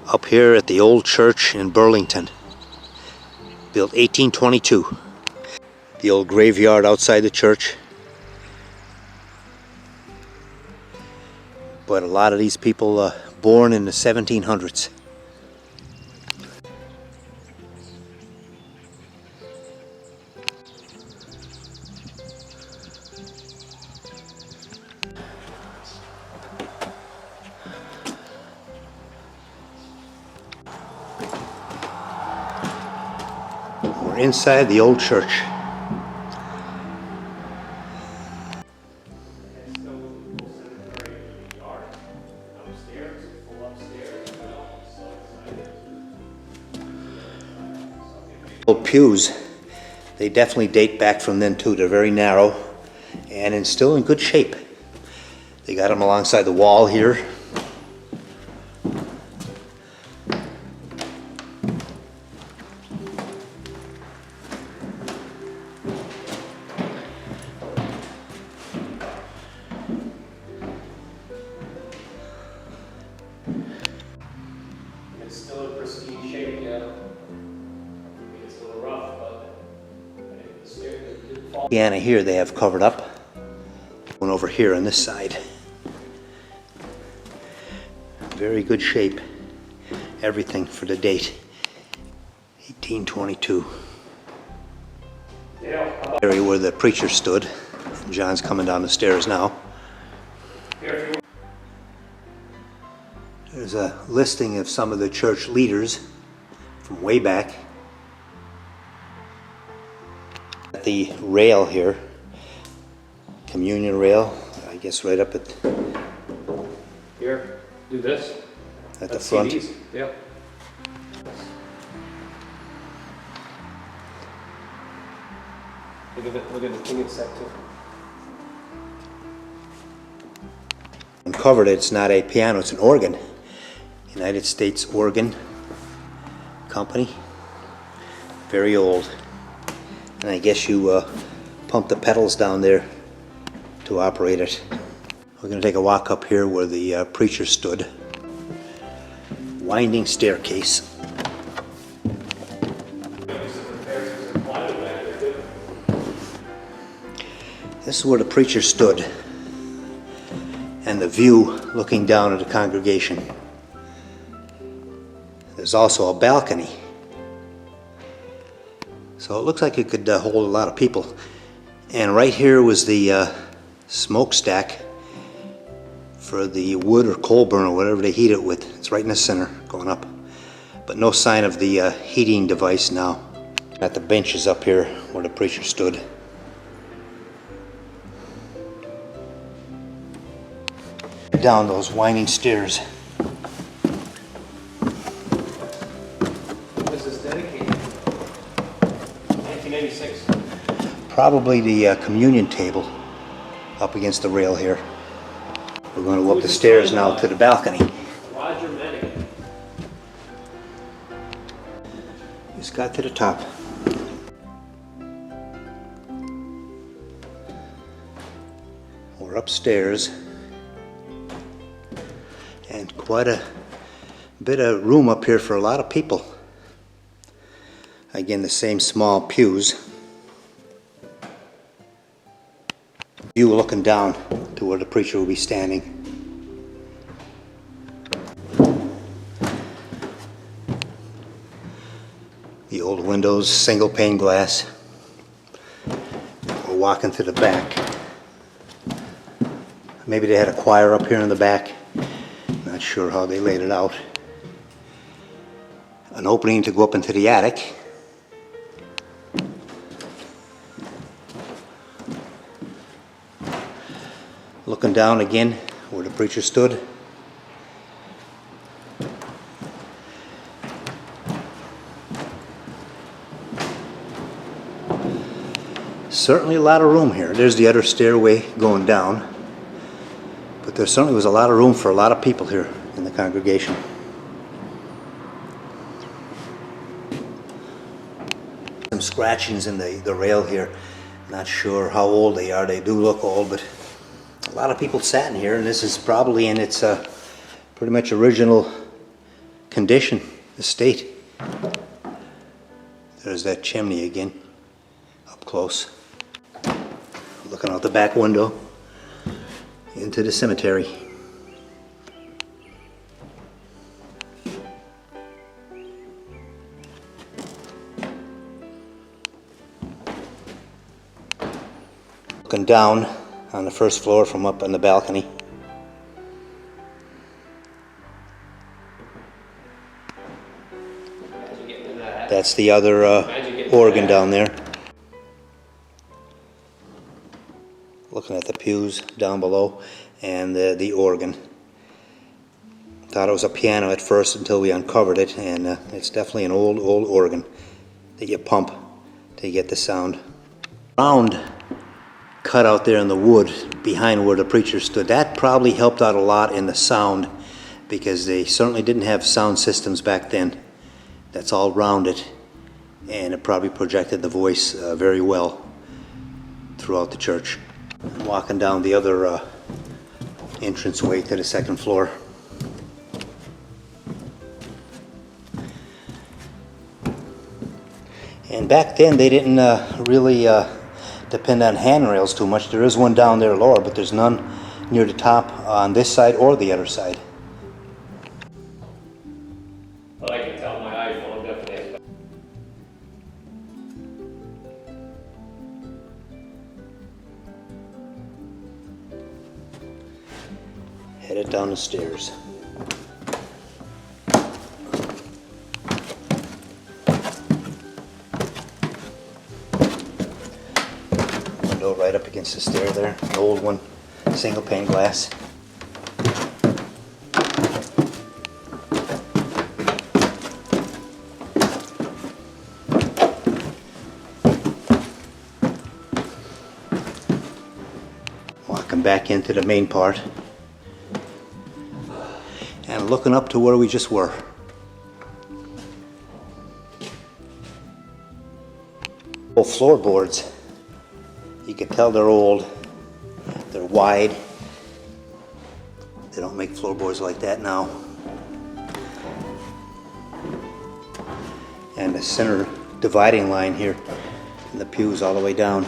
Up here at the old church in Burlington, built 1822. The old graveyard outside the church. But a lot of these people born in the 1700s. We're inside the old church. Old pews, they definitely date back from then too. They're very narrow and still in good shape. They got them alongside the wall here. It's still in pristine shape, yeah. It's a little rough, but the stairs did fall. Piano here they have covered up. One over here on this side. Very good shape. Everything for the date. 1822. Yeah. Area where the preacher stood. John's coming down the stairs now. There's a listing of some of the church leaders from way back. At the rail here, communion rail, I guess right up at Here, do this. the front. CDs. Yeah. Look at the king set too. Uncovered it, it's not a piano, it's an organ. United States Organ Company. Very old. And I guess you pump the pedals down there to operate it. We're going to take a walk up here where the preacher stood. Winding staircase. This is where the preacher stood. And the view looking down at the congregation. There's also a balcony. So it looks like it could hold a lot of people. And right here was the smokestack for the wood or coal burner, whatever they heat it with. It's right in the center, going up. But no sign of the heating device now. Got the benches up here where the preacher stood. Down those winding stairs. This is dedicated. 1986. Probably the communion table up against the rail here. We're going to go up the stairs now to the balcony. Roger Manning. Just got to the top. We're upstairs. And quite a bit of room up here for a lot of people. Again, the same small pews. View looking down to where the preacher will be standing. The old windows, single pane glass. We're walking to the back. Maybe they had a choir up here in the back. Not sure how they laid it out. An opening to go up into the attic. Looking down again where the preacher stood. Certainly a lot of room here. There's the other stairway going down. But there certainly was a lot of room for a lot of people here in the congregation. Some scratchings in the rail here. Not sure how old they are. They do look old, but a lot of people sat in here, and this is probably in its pretty much original condition, the state. There's that chimney again, up close. Looking out the back window into the cemetery. Looking down on the first floor from up on the balcony. Imagine getting into that. That's the other Imagine getting organ that. down there. Looking at the pews down below and the organ. Thought it was a piano at first until we uncovered it, and it's definitely an old organ that you pump to get the sound. Round cut out there in the wood behind where the preacher stood, that probably helped out a lot in the sound, because they certainly didn't have sound systems back then. That's all rounded, and it probably projected the voice very well throughout the church. I'm walking down the other entranceway to the second floor. And back then they didn't really depend on handrails too much. There is one down there lower, but there's none near the top on this side or the other side. But I can tell my iPhone definitely has. Headed down the stairs. Window right up against the stair there, an old one, single pane glass. Walking back into the main part and looking up to where we just were. Old floorboards. You can tell they're old. They're wide. They don't make floorboards like that now. And the center dividing line here, and the pews all the way down.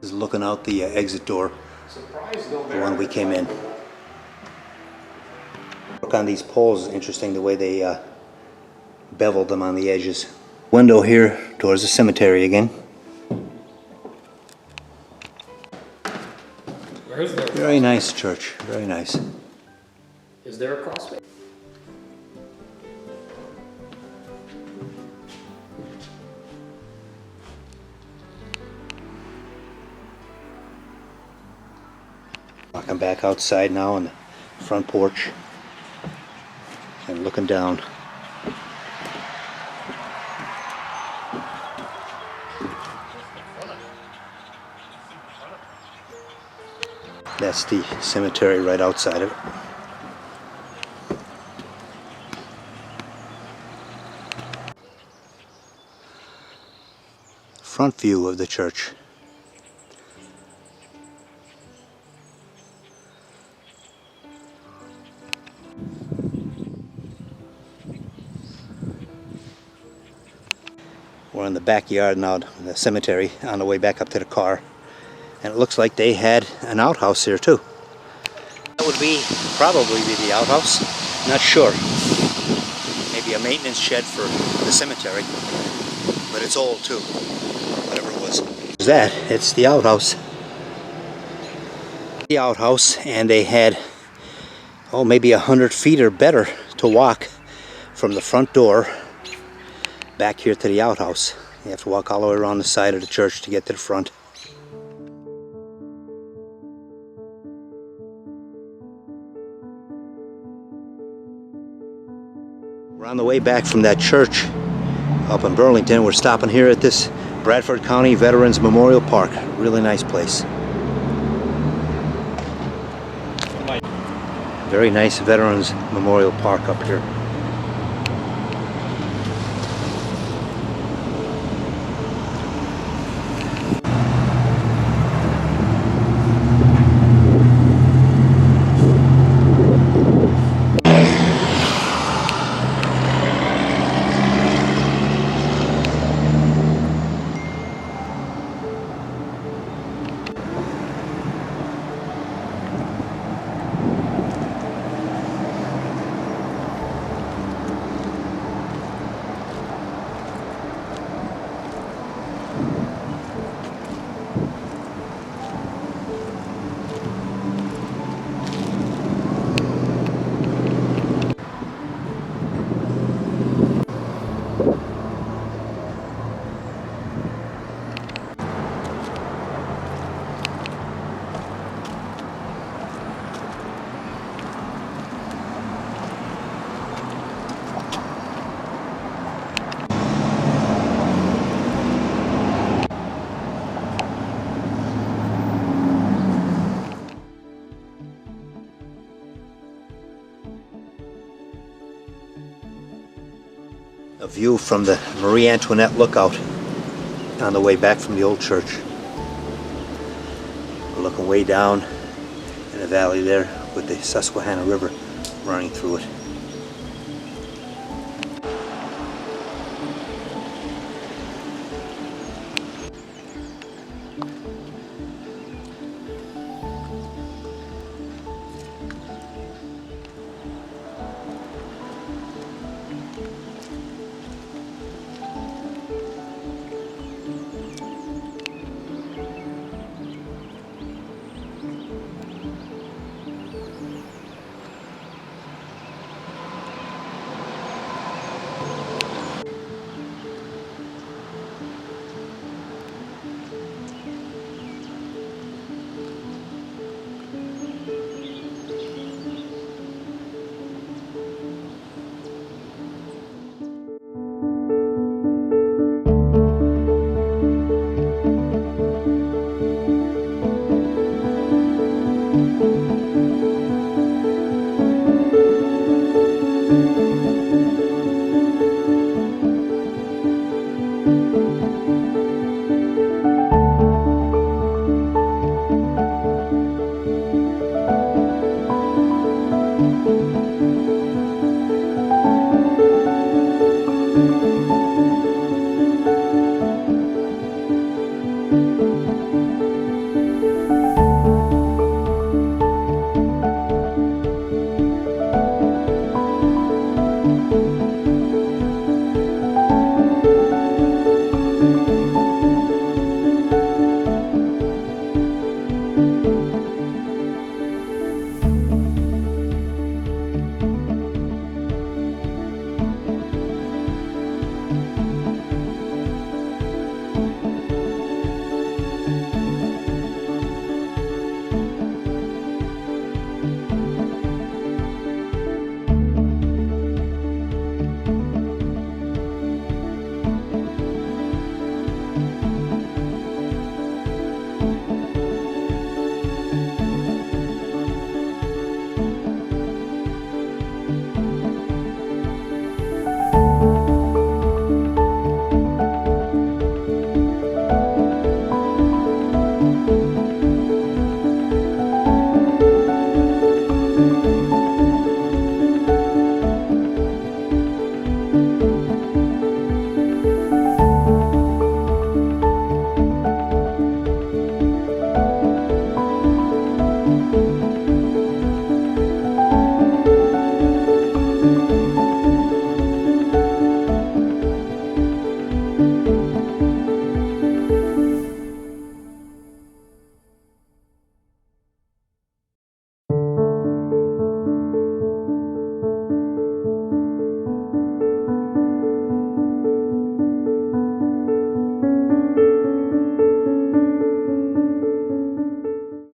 Is looking out the exit door, Surprised though. the one we came in. Work on these poles is interesting, the way they beveled them on the edges. Window here towards the cemetery again. Where's there? Very nice church, very nice. Is there a cross space? Walking back outside now on the front porch and looking down. That's the cemetery right outside of it. Front view of the church. We're in the backyard now, the cemetery, on the way back up to the car. And it looks like they had an outhouse here too. That would probably be the outhouse. Not sure. Maybe a maintenance shed for the cemetery. But it's old too, whatever it was. There's that, it's the outhouse. The outhouse, and they had, maybe 100 feet or better to walk from the front door back here to the outhouse. You have to walk all the way around the side of the church to get to the front. We're on the way back from that church up in Burlington. We're stopping here at this Bradford County Veterans Memorial Park. Really nice place. Very nice Veterans Memorial Park up here. A view from the Marie Antoinette lookout on the way back from the old church. We're looking way down in the valley there with the Susquehanna River running through it.